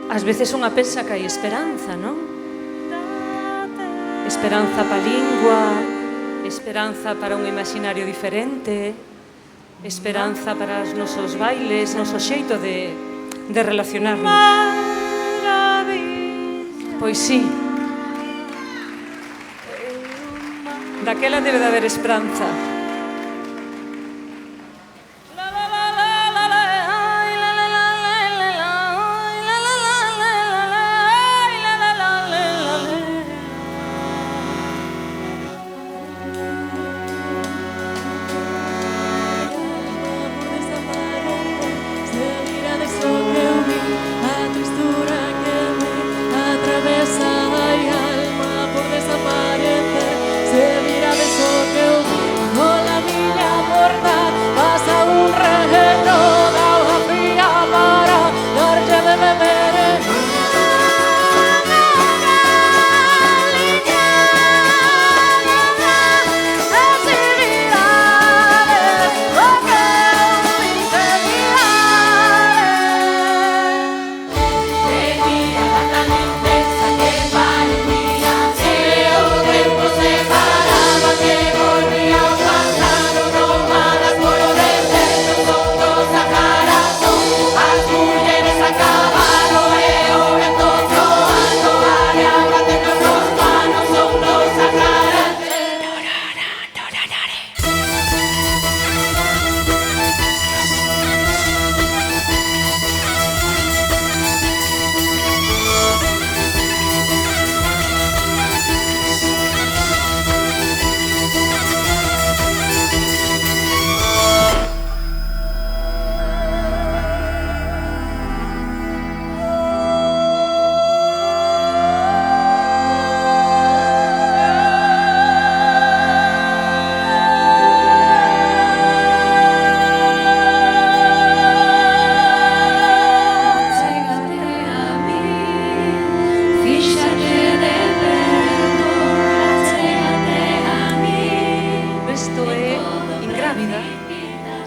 Ás veces unha pensa que hai esperanza, non? Esperanza para a lingua, esperanza para un imaginario diferente, esperanza para os nosos bailes, noso xeito de relacionarnos. Pois sí, daquela debe de haber esperanza.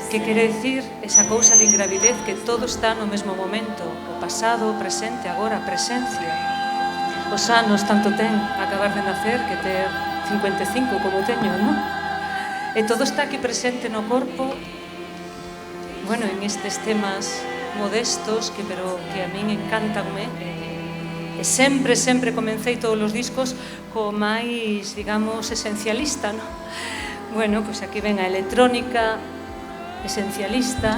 Que quere dicir esa cousa de ingravidez que todo está no mesmo momento, o pasado, o presente, agora, a presencia. Os anos tanto ten acabar de nacer que ter 55 como teño, non? E todo está aquí presente no corpo, bueno, en estes temas modestos pero que a min encantanme. E sempre comecei todos os discos co máis, digamos, esencialista, non? Bueno, pois aquí ven a electrónica esencialista,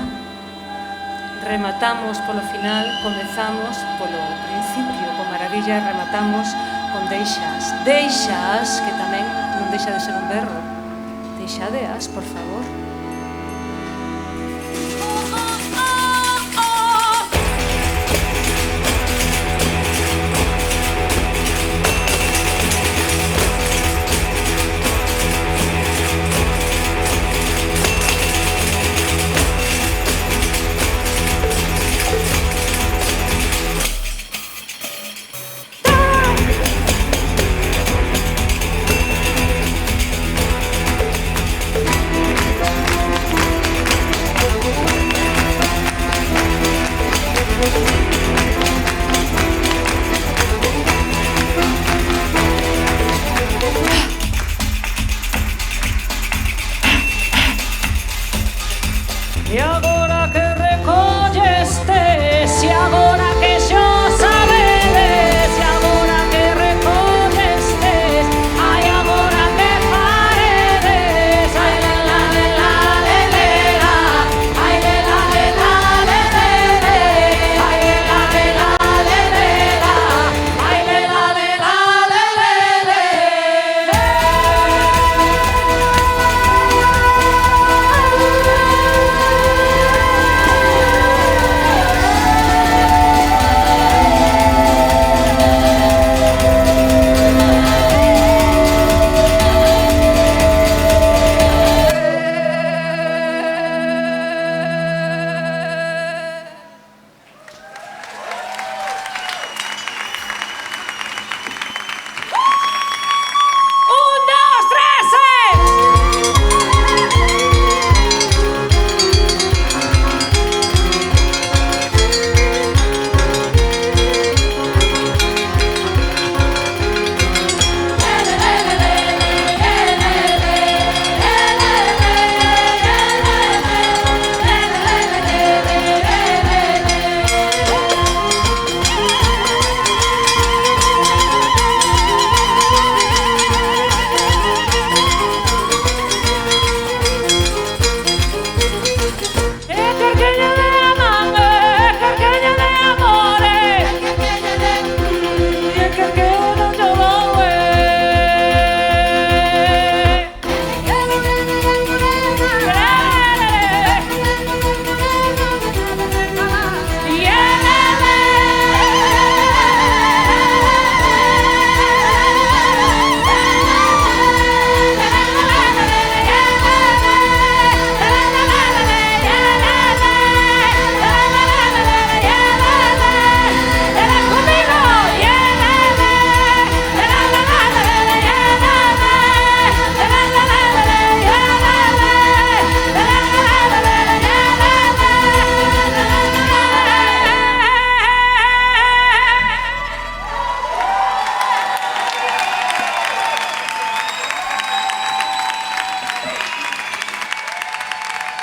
rematamos polo final, comezamos polo principio, con maravilla, rematamos con deixas. Deixas, que tamén non deixa de ser un berro. Deixadeas, por favor. E agora que recollestes, e agora que xo sabedes, e agora que recollestes, ai agora que faredes, ai lela lela lela, ai lela lela lela, ai lela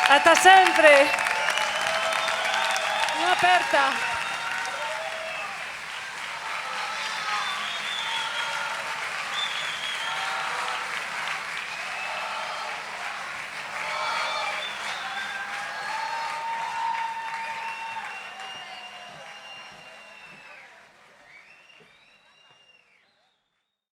Ata sempre. Unha aperta.